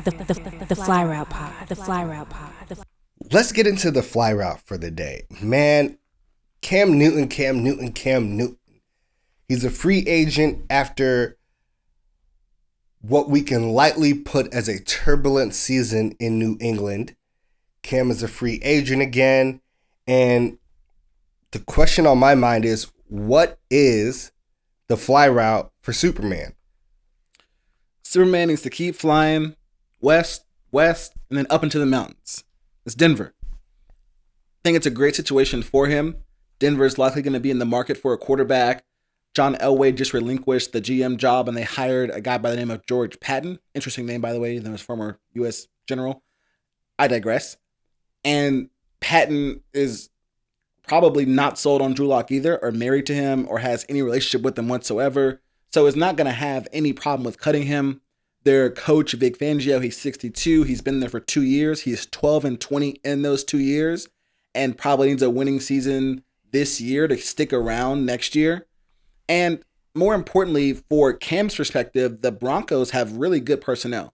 The fly route pod. The fly route pod. Let's get into the fly route for the day. Man, Cam Newton. He's a free agent after what we can lightly put as a turbulent season in New England. Cam is a free agent again. And the question on my mind is, what is the fly route for Superman? Superman needs to keep flying west, and then up into the mountains. It's Denver. I think it's a great situation for him. Denver is likely going to be in the market for a quarterback. John Elway just relinquished the GM job, and they hired a guy by the name of George Patton. Interesting name, by the way. That was former U.S. general. I digress. And Patton is probably not sold on Drew Lock either, or married to him, or has any relationship with him whatsoever. So is not going to have any problem with cutting him. Their coach, Vic Fangio, he's 62. He's been there for 2 years. He's 12-20 in those 2 years, and probably needs a winning season this year to stick around next year. And more importantly, for Cam's perspective, the Broncos have really good personnel.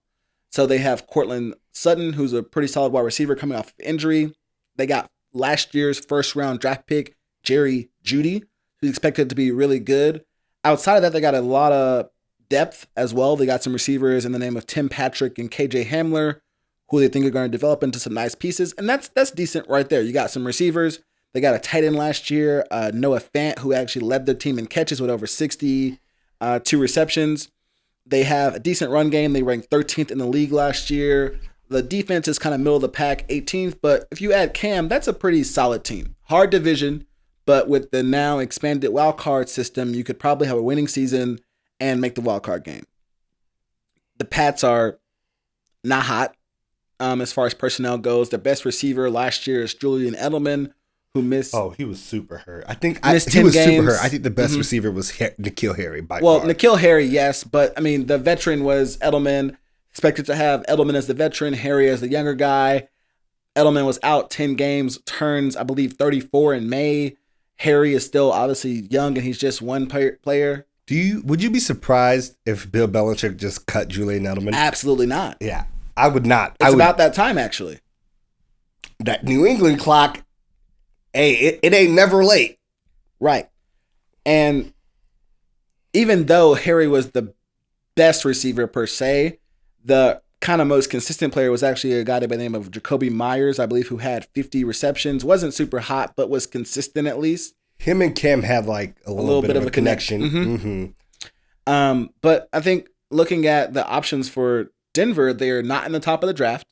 So they have Cortland Sutton, who's a pretty solid wide receiver coming off of injury. They got last year's first-round draft pick, Jerry Jeudy, who's expected to be really good. Outside of that, they got a lot of depth as well. They got some receivers in the name of Tim Patrick and KJ Hamler, who they think are going to develop into some nice pieces. And that's decent right there. You got some receivers. They got a tight end last year, Noah Fant, who actually led their team in catches with over 62 receptions. They have a decent run game. They ranked 13th in the league last year. The defense is kind of middle of the pack, 18th. But if you add Cam, that's a pretty solid team. Hard division, but with the now expanded wild card system, you could probably have a winning season and make the wild card game. The Pats are not hot as far as personnel goes. Their best receiver last year is Julian Edelman, who missed. Oh, he was super hurt. I think he was 10 games. Super hurt. I think the best receiver was N'Keal Harry by Well, far. N'Keal Harry, yes, but I mean the veteran was Edelman. Expected to have Edelman as the veteran, Harry as the younger guy. Edelman was out 10 games, turns I believe 34 in May. Harry is still obviously young, and he's just one player. Would you be surprised if Bill Belichick just cut Julian Edelman? Absolutely not. Yeah, I would not. It's about that time, actually. That New England clock, hey, it ain't never late. Right. And even though Harry was the best receiver per se, the kind of most consistent player was actually a guy by the name of Jacoby Myers, I believe, who had 50 receptions. Wasn't super hot, but was consistent at least. Him and Cam had like a little bit of a connection. Mm-hmm. But I think looking at the options for Denver, they're not in the top of the draft.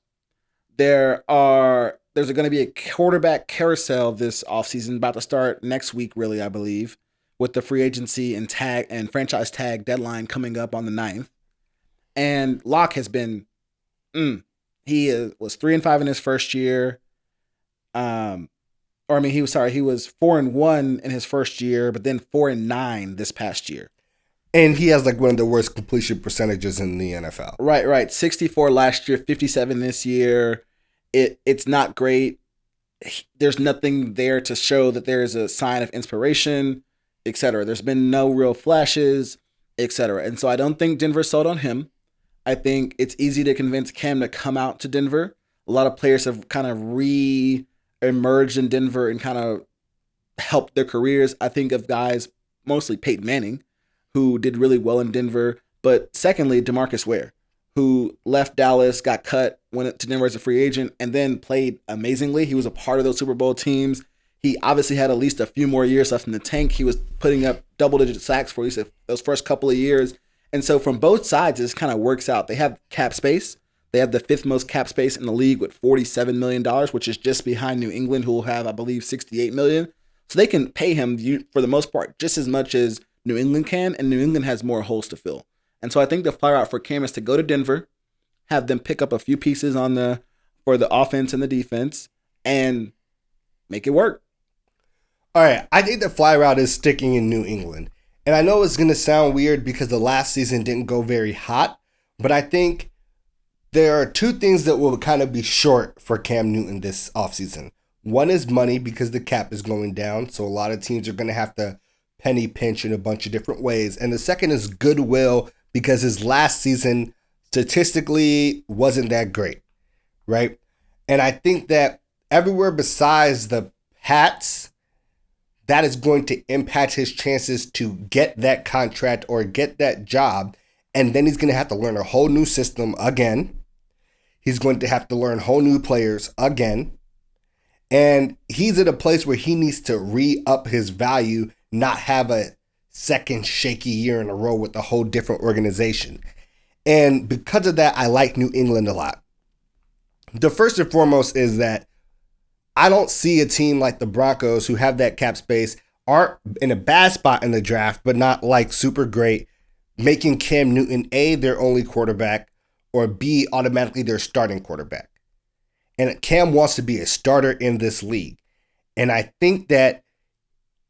There's going to be a quarterback carousel this offseason, about to start next week, really, I believe, with the free agency and tag and franchise tag deadline coming up on the 9th. And Locke has been, he was 3-5 in his first year. He was 4-1 in his first year, but then 4-9 this past year. And he has like one of the worst completion percentages in the NFL. Right. 64 last year, 57 this year. It's not great. There's nothing there to show that there is a sign of inspiration, etc. There's been no real flashes, etc. And so I don't think Denver sold on him. I think it's easy to convince Cam to come out to Denver. A lot of players have kind of re-emerged in Denver and kind of helped their careers. I think of guys, mostly Peyton Manning, who did really well in Denver. But secondly, DeMarcus Ware, who left Dallas, got cut, went to Denver as a free agent, and then played amazingly. He was a part of those Super Bowl teams. He obviously had at least a few more years left in the tank. He was putting up double-digit sacks for at least those first couple of years. And so from both sides, this kind of works out. They have cap space. They have the 5th most cap space in the league with $47 million, which is just behind New England, who will have, I believe, $68 million. So they can pay him, for the most part, just as much as New England can, and New England has more holes to fill. And so I think the fire out for Cam is to go to Denver, have them pick up a few pieces for the offense and the defense, and make it work. All right, I think the fly route is sticking in New England. And I know it's going to sound weird because the last season didn't go very hot, but I think there are two things that will kind of be short for Cam Newton this offseason. One is money because the cap is going down, so a lot of teams are going to have to penny pinch in a bunch of different ways. And the second is goodwill because his last season statistically wasn't that great, right? And I think that everywhere besides the Pats, that is going to impact his chances to get that contract or get that job. And then he's going to have to learn a whole new system again. He's going to have to learn whole new players again. And he's at a place where he needs to re-up his value, not have a second shaky year in a row with a whole different organization. And because of that, I like New England a lot. The first and foremost is that I don't see a team like the Broncos, who have that cap space, aren't in a bad spot in the draft, but not like super great, making Cam Newton A, their only quarterback, or B, automatically their starting quarterback. And Cam wants to be a starter in this league. And I think that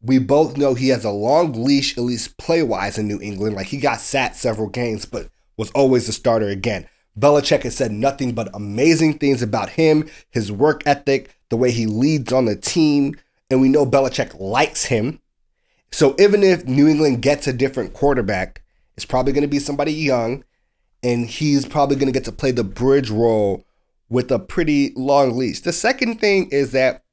we both know he has a long leash, at least play-wise, in New England. Like, he got sat several games, but was always the starter again. Belichick has said nothing but amazing things about him, his work ethic, the way he leads on the team, and we know Belichick likes him. So even if New England gets a different quarterback, it's probably going to be somebody young, and he's probably going to get to play the bridge role with a pretty long leash. The second thing is that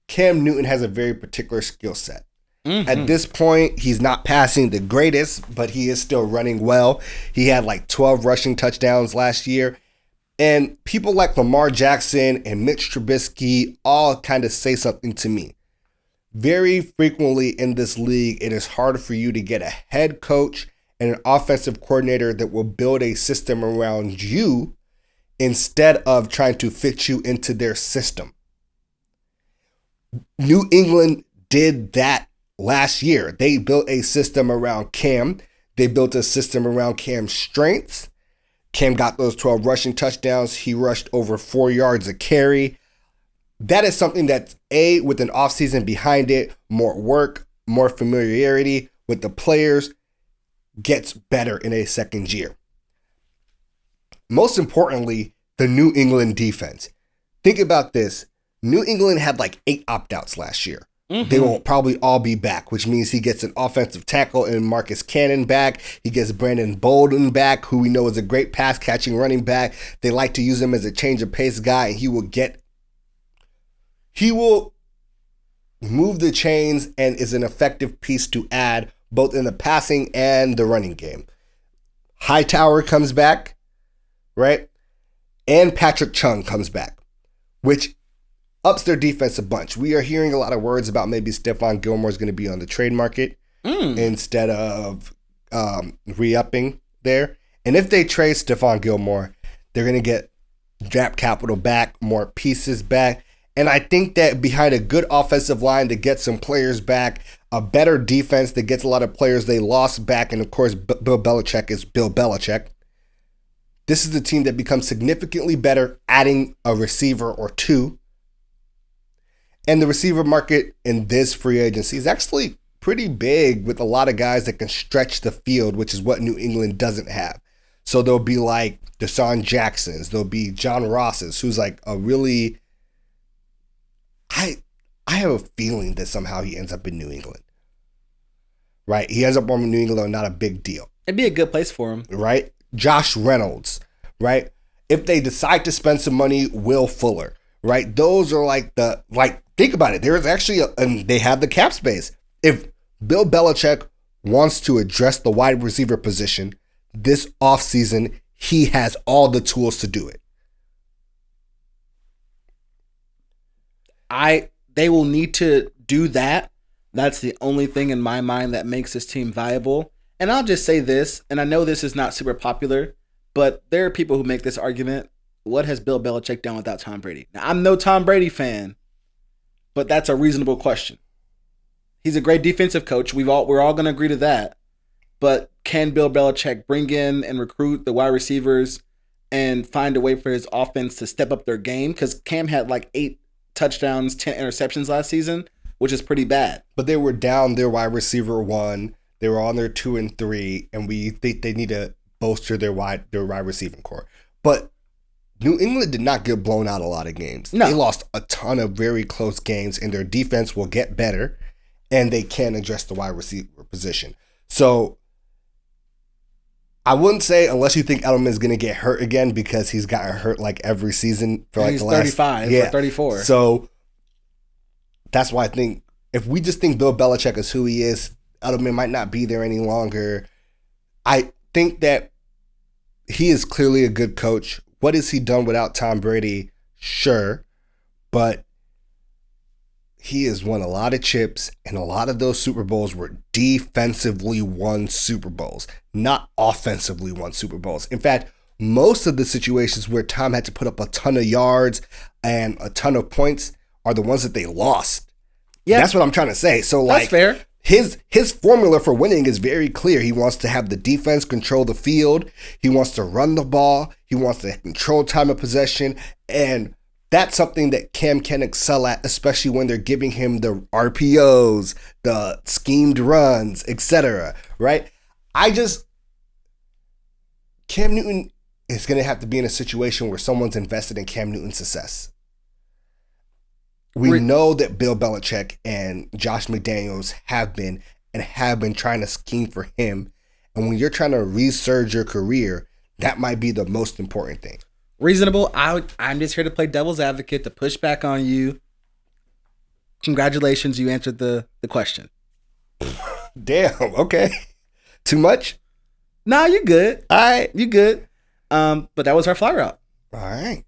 Cam Newton has a very particular skill set. At this point, he's not passing the greatest, but he is still running well. He had like 12 rushing touchdowns last year. And people like Lamar Jackson and Mitch Trubisky all kind of say something to me. Very frequently in this league, it is harder for you to get a head coach and an offensive coordinator that will build a system around you instead of trying to fit you into their system. New England did that last year. They built a system around Cam. They built a system around Cam's strengths. Cam got those 12 rushing touchdowns. He rushed over 4 yards a carry. That is something that's with an offseason behind it, more work, more familiarity with the players, gets better in a second year. Most importantly, the New England defense. Think about this. New England had like 8 opt-outs last year. They will probably all be back, which means he gets an offensive tackle in Marcus Cannon back. He gets Brandon Bolden back, who we know is a great pass-catching running back. They like to use him as a change-of-pace guy, and he will move the chains and is an effective piece to add both in the passing and the running game. Hightower comes back, right? And Patrick Chung comes back, which ups their defense a bunch. We are hearing a lot of words about maybe Stephon Gilmore is going to be on the trade market instead of re-upping there. And if they trade Stephon Gilmore, they're going to get draft capital back, more pieces back. And I think that behind a good offensive line that gets some players back, a better defense that gets a lot of players they lost back, and of course Bill Belichick is Bill Belichick, this is a team that becomes significantly better adding a receiver or two. And the receiver market in this free agency is actually pretty big with a lot of guys that can stretch the field, which is what New England doesn't have. So there'll be like Deshaun Jacksons, there'll be John Rosses, who's like a really... I have a feeling that somehow he ends up in New England. Right? He ends up on New England, not a big deal. It'd be a good place for him. Right? Josh Reynolds, right? If they decide to spend some money, Will Fuller, right? Those are think about it. There's actually, they have the cap space. If Bill Belichick wants to address the wide receiver position this offseason, he has all the tools to do it. They will need to do that. That's the only thing in my mind that makes this team viable. And I'll just say this, and I know this is not super popular, but there are people who make this argument. What has Bill Belichick done without Tom Brady? Now, I'm no Tom Brady fan, but that's a reasonable question. He's a great defensive coach. We're all going to agree to that. But can Bill Belichick bring in and recruit the wide receivers and find a way for his offense to step up their game? Because Cam had like 8 touchdowns, 10 interceptions last season, which is pretty bad. But they were down their wide receiver 1. They were on their 2 and 3, and we think they need to bolster their wide receiving core. But New England did not get blown out a lot of games. No. They lost a ton of very close games, and their defense will get better, and they can address the wide receiver position. So I wouldn't say unless you think Edelman is going to get hurt again because he's gotten hurt like every season for like he's the last 35 or 34. So that's why I think if we just think Bill Belichick is who he is, Edelman might not be there any longer. I think that he is clearly a good coach. What has he done without Tom Brady? Sure, but he has won a lot of chips, and a lot of those Super Bowls were defensively won Super Bowls, not offensively won Super Bowls. In fact, most of the situations where Tom had to put up a ton of yards and a ton of points are the ones that they lost. Yeah, that's what I'm trying to say. So, like, that's fair. His formula for winning is very clear. He wants to have the defense control the field. He wants to run the ball. He wants to control time of possession, and that's something that Cam can excel at, especially when they're giving him the RPOs, the schemed runs, etc. Right? Cam Newton is going to have to be in a situation where someone's invested in Cam Newton's success. We know that Bill Belichick and Josh McDaniels have been trying to scheme for him. And when you're trying to resurge your career, that might be the most important thing. Reasonable. I'm just here to play devil's advocate, to push back on you. Congratulations, you answered the question. Damn, okay. Too much? Nah, you're good. All right. You good. But that was our fly route. All right.